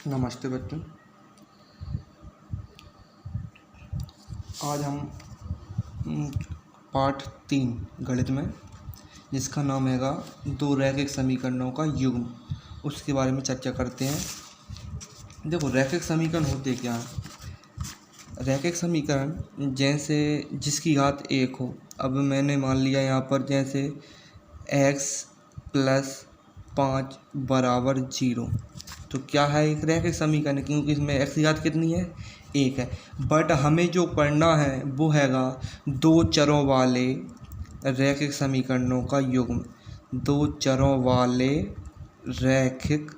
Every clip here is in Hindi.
नमस्ते बच्चों। आज हम पाठ 3 गणित में, जिसका नाम हैगा दो रैखिक समीकरणों का युग्म, उसके बारे में चर्चा करते हैं। देखो, रैखिक समीकरण होते क्या हैं। रैखिक समीकरण जैसे जिसकी घात 1 हो। अब मैंने मान लिया यहाँ पर जैसे x + 5 = 0, तो क्या है, एक रैखिक समीकरण है, क्योंकि इसमें x की घात कितनी है, 1 है। बट हमें जो पढ़ना है वो हैगा दो चरों वाले रैखिक समीकरणों का युग्म। दो चरों वाले रैखिक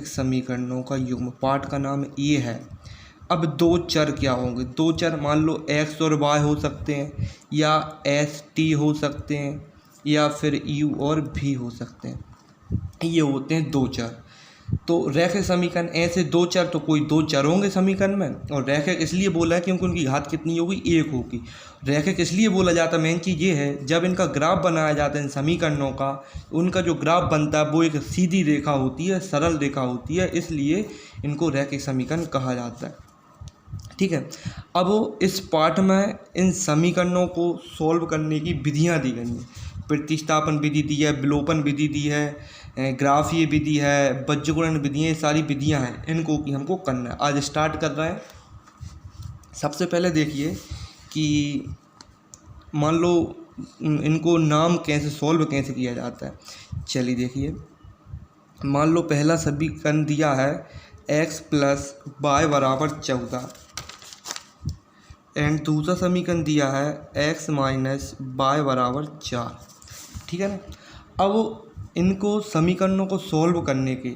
समीकरणों का युग्म, पाठ का नाम ये है। अब दो चर क्या होंगे, दो चर मान लो x और y हो सकते हैं, या s t हो सकते हैं, या फिर u और v हो सकते हैं। ये होते हैं दो चर। तो रैखिक समीकरण ऐसे दो चर, तो कोई दो चर होंगे समीकरण में। और रैखिक इसलिए बोला है क्योंकि उनकी घात कितनी होगी, 1 होगी। रैखिक इसलिए बोला जाता है, मेन चीज़ ये है, जब इनका ग्राफ बनाया जाता है इन समीकरणों का, उनका जो ग्राफ बनता है वो एक सीधी रेखा होती है, सरल रेखा होती है, इसलिए इनको रैखिक समीकरण कहा जाता है। ठीक है। अब इस पाठ में इन समीकरणों को सॉल्व करने की विधियाँ दी गई हैं। प्रतिस्थापन विधि दी है, विलोपन विधि दी है, ग्राफीय विधि है, बीजगणित विधि है, ये सारी विधियाँ हैं, इनको कि हमको करना है। आज स्टार्ट कर रहे हैं। सबसे पहले देखिए कि मान लो इनको नाम कैसे सॉल्व कैसे किया जाता है। चलिए देखिए, मान लो पहला समीकरण दिया है x + y = 14, एंड दूसरा समीकरण दिया है x - y = 4। ठीक है ना। अब इनको समीकरणों को सॉल्व करने के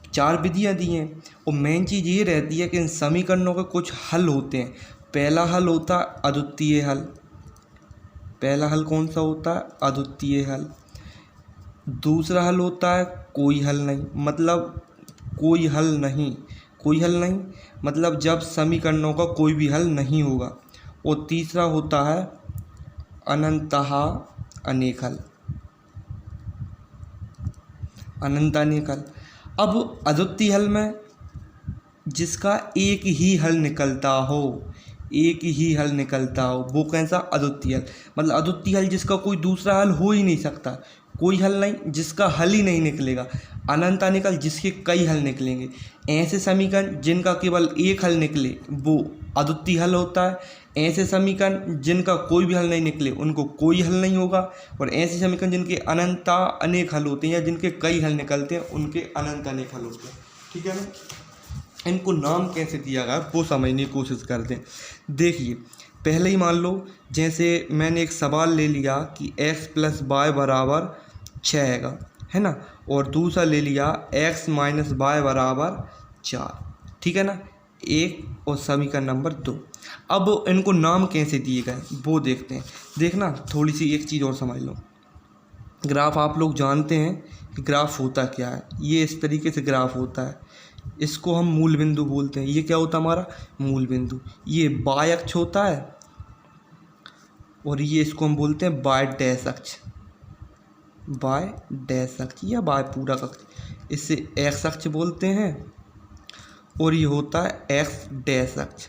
4 विधियाँ दी हैं, और मेन चीज़ ये रहती है कि इन समीकरणों के कुछ हल होते हैं। पहला हल होता है अद्वितीय हल। पहला हल कौन सा होता है, अद्वितीय हल। दूसरा हल होता है कोई हल नहीं, मतलब कोई हल नहीं मतलब जब समीकरणों का कोई भी हल नहीं होगा। और तीसरा होता है अनंतः अनेक हल। अब अद्वितीय हल में जिसका एक ही हल निकलता हो, वो कैसा, अद्वितीय हल। मतलब अद्वितीय हल जिसका कोई दूसरा हल हो ही नहीं सकता। कोई हल नहीं, जिसका हल ही नहीं निकलेगा। अनंत अनेक हल, जिसके कई हल निकलेंगे। ऐसे समीकरण जिनका केवल एक हल निकले वो अद्वितीय हल होता है। ऐसे समीकरण जिनका कोई भी हल नहीं निकले उनको कोई हल नहीं होगा। और ऐसे समीकरण जिनके अनंत अनेक हल होते हैं, या जिनके कई हल निकलते हैं, उनके अनंत अनेक हल होते हैं। ठीक है ना। इनको नाम कैसे दिया गया वो समझने की कोशिश करते हैं। देखिए, पहले ही मान लो जैसे मैंने एक सवाल ले लिया कि x + y = 6 है ना, और दूसरा ले लिया x - y = 4। ठीक है ना, एक और समीकरण नंबर 2। अब इनको नाम कैसे दिए गए वो देखते हैं। देखना, थोड़ी सी एक चीज़ और समझ लो। ग्राफ आप लोग जानते हैं कि ग्राफ होता क्या है। ये इस तरीके से ग्राफ होता है, इसको हम मूल बिंदु बोलते हैं। ये क्या होता है, हमारा मूल बिंदु। ये y अक्ष होता है, और ये इसको हम बोलते हैं y डैश अक्ष, या y पूरक अक्ष। इससे x अक्ष बोलते हैं, और ये होता है x डैश अक्ष।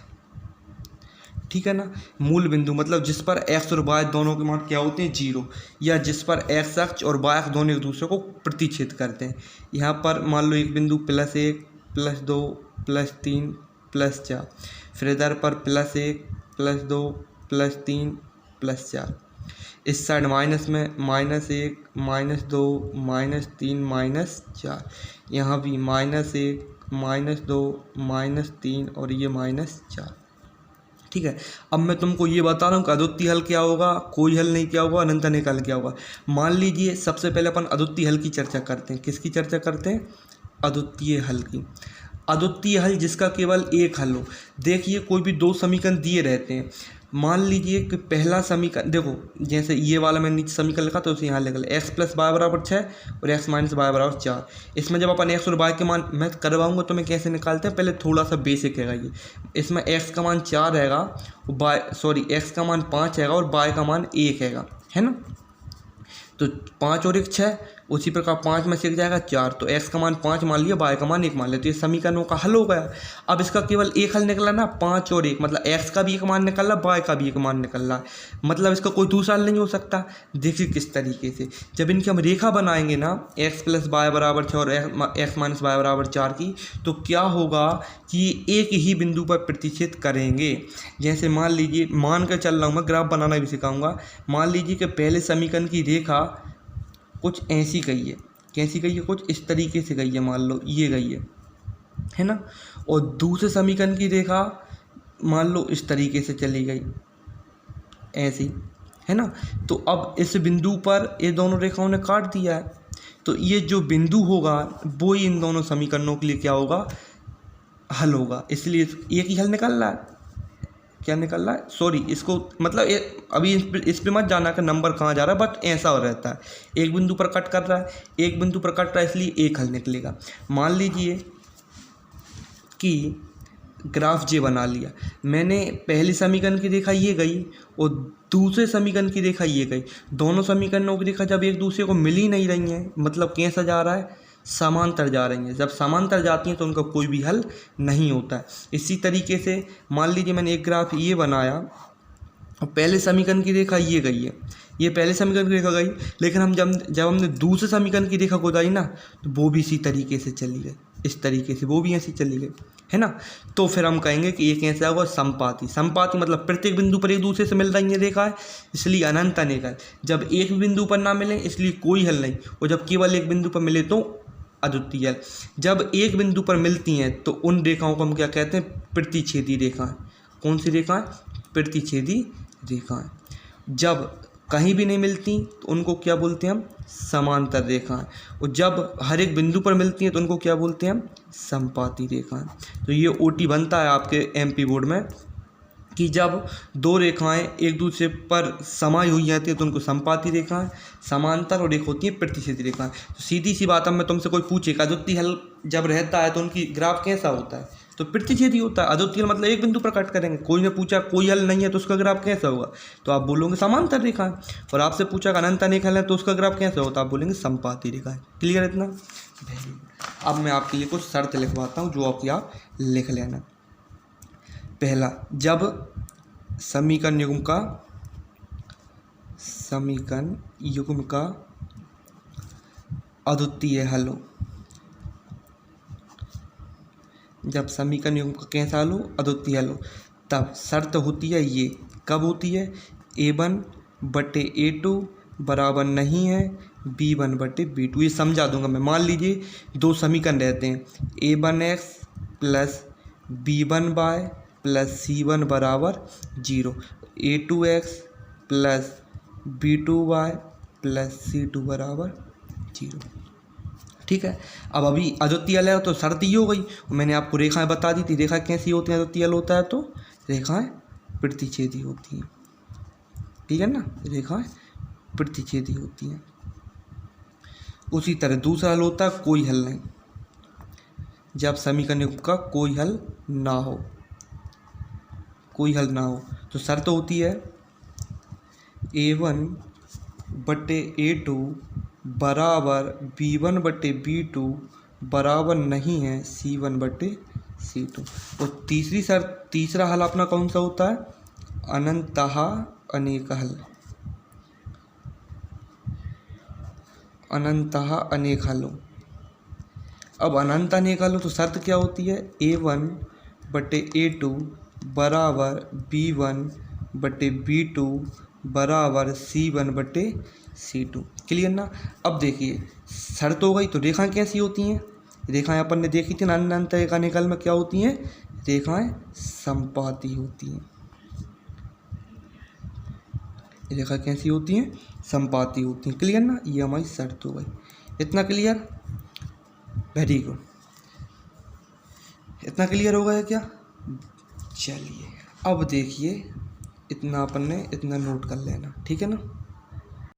ठीक है ना। मूल बिंदु मतलब जिस पर x और y दोनों के मान क्या होते हैं, 0, या जिस पर x अक्ष और y अक्ष दोनों एक दूसरे को प्रतिच्छेद करते हैं। यहाँ पर मान लो एक बिंदु +1 +2 +3 +4, फिर इधर पर +1 +2 +3 +4। इस साइड माइनस में -1 -2 -3 -4, यहाँ भी -1 -2 -3 और ये -4। ठीक है। अब मैं तुमको ये बता रहा हूँ कि अद्वितीय हल क्या होगा, कोई हल नहीं क्या होगा, अनंत अनेक हल क्या होगा। मान लीजिए सबसे पहले अपन अद्वितीय हल की चर्चा करते हैं। किसकी चर्चा करते हैं, अद्वितीय हल की। अद्वितीय हल जिसका केवल एक हल हो। देखिए, कोई भी दो समीकरण दिए रहते हैं। मान लीजिए कि पहला समीकरण, देखो जैसे ये वाला मैंने नीचे समीकरण लिखा तो उसे यहाँ लिख लिया, x + y = 6 और x - y = 4। इसमें जब अपन x और y के मान मैं करवाऊंगा तो मैं कैसे निकालते हैं, पहले थोड़ा सा बेसिक है ये। इसमें x का मान 4 रहेगा, x का मान 5 हैगा, और y का मान 1 है ना। तो 5 और 1 6, उसी प्रकार 5 में से 1 जाएगा 4, तो x का मान 5 मान लिया, y का मान 1 मान लिया, तो ये समीकरणों का हल हो गया। अब इसका केवल एक हल निकला ना, 5 और 1, मतलब x का भी एक मान निकल रहा, y का भी एक मान निकल रहा है, मतलब इसका कोई दूसरा हल नहीं हो सकता। देखिए किस तरीके से, जब इनकी हम रेखा बनाएंगे ना x प्लस वाई बराबर 6 और x माइनस वाई बराबर 4 की, तो क्या होगा कि एक ही बिंदु पर प्रतिच्छेद करेंगे। जैसे मान लीजिए, मान कर चल रहा हूँ मैं, ग्राफ बनाना भी सिखाऊंगा। मान लीजिए कि पहले समीकरण की रेखा कुछ ऐसी गई है, कैसी गई है, कुछ इस तरीके से गई है, मान लो ये गई है ना, और दूसरे समीकरण की रेखा मान लो इस तरीके से चली गई, ऐसी, है ना। तो अब इस बिंदु पर ये दोनों रेखाओं ने काट दिया है, तो ये जो बिंदु होगा वो ही इन दोनों समीकरणों के लिए क्या होगा, हल होगा। इसलिए एक ही हल निकल रहा है, क्या निकल रहा है, सॉरी, इसको मतलब अभी इस पे मत जाना कि नंबर कहाँ जा रहा है, बट ऐसा हो रहता है, एक बिंदु पर कट कर रहा है, एक बिंदु पर कट रहा है, इसलिए एक हल निकलेगा। मान लीजिए कि ग्राफ जे बना लिया मैंने, पहली समीकरण की रेखा ये गई और दूसरे समीकरण की रेखा ये गई, दोनों समीकरणों की रेखा जब एक दूसरे को मिल ही नहीं रही हैं, मतलब कैसा जा रहा है, समांतर जा रही हैं। जब समांतर जाती हैं तो उनका कोई भी हल नहीं होता है। इसी तरीके से मान लीजिए मैंने एक ग्राफ ये बनाया और पहले समीकरण की रेखा ये गई है, ये पहले समीकरण की रेखा गई, लेकिन हम जब हमने दूसरे समीकरण की रेखा को दाई ना, तो वो भी इसी तरीके से चली गई, इस तरीके से वो भी ऐसी चली गई, है ना। तो फिर हम कहेंगे कि ये कैसा होगा, संपाती। संपाती मतलब प्रत्येक बिंदु पर एक दूसरे से मिल रही है रेखा है, इसलिए अनंत अनेक है। जब एक बिंदु पर ना मिले इसलिए कोई हल नहीं, और जब केवल एक बिंदु पर मिले तो अद्वितीय। जब एक बिंदु पर मिलती हैं तो उन रेखाओं को हम क्या कहते हैं, प्रतिच्छेदी रेखाएं। कौन सी रेखाएं, प्रतिच्छेदी रेखाएं। जब कहीं भी नहीं मिलती तो उनको क्या बोलते हैं हम, समांतर रेखाएं। और जब हर एक बिंदु पर मिलती हैं तो उनको क्या बोलते हैं हम, संपाती रेखाएं। तो ये ओटी बनता है आपके एमपी बोर्ड में कि जब दो रेखाएं एक दूसरे पर समाई हुई जाती है तो उनको संपाती रेखाएं, समांतर, और एक होती है प्रतिच्छेदी रेखाएं। तो सीधी सी बात, अब मैं तुमसे कोई पूछेगा अद्वितीय हल जब रहता है तो उनकी ग्राफ कैसा होता है, तो प्रतिच्छेदी होता है। अद्वितीय मतलब एक बिंदु पर कट करेंगे। कोई ने पूछा कोई हल नहीं है तो उसका ग्राफ कैसा होगा, तो आप बोलोगे समांतर रेखाएं। और आपसे पूछा अनंत अनेक हल है तो उसका ग्राफ कैसा होता है, आप बोलेंगे संपाती रेखाएं। क्लियर इतना? अब मैं आपके लिए कुछ शर्त लिखवाता हूँ जो आपकी आप लिख लेना। पहला, जब समीकरण युग्म का अद्वितीय हल हो, जब समीकरण युग्म का कैसा हल हो, अद्वितीय हल हो, तब शर्त होती है ये, कब होती है, a1/a2 बराबर नहीं है b1/b2। ये समझा दूंगा मैं। मान लीजिए दो समीकरण रहते हैं, a1x plus b1y plus c1 बराबर 0, a2x plus b2y plus c2 बराबर 0। ठीक है। अब अभी अद्वितीय हल है तो शर्त ये हो गई, मैंने आपको रेखाएं बता दी थी। रेखा कैसी होती हैं, अद्वितीय हल होता है तो रेखाएं प्रतिच्छेदी होती हैं, ठीक है ना, रेखाएं प्रतिच्छेदी होती हैं। उसी तरह दूसरा हल होता है कोई हल नहीं, जब समीकरण युग्म का कोई हल ना हो, कोई हल ना हो तो शर्त होती है a1/a2 बराबर b1/b2 बराबर नहीं है c1/c2। और तीसरी शर्त, तीसरा हल अपना कौन सा होता है, अनंतः अनेक हल, अनंतः अनेक हल हो। अब अनंत अनेक हल हो तो शर्त क्या होती है, a1/a2 बराबर b1/b2 बराबर c1/c2। क्लियर ना? अब देखिए शर्त हो गई तो रेखाएं कैसी होती हैं, रेखाएं अपन ने देखी थी अनंत अनेक हल में क्या होती हैं, रेखाएं संपाती होती हैं। रेखा कैसी होती हैं, संपाती होती हैं। क्लियर ना? ये हमारी शर्त हो गई। इतना क्लियर? Very good. इतना क्लियर हो गया क्या? चलिए अब देखिए, इतना अपन ने इतना नोट कर लेना, ठीक है ना।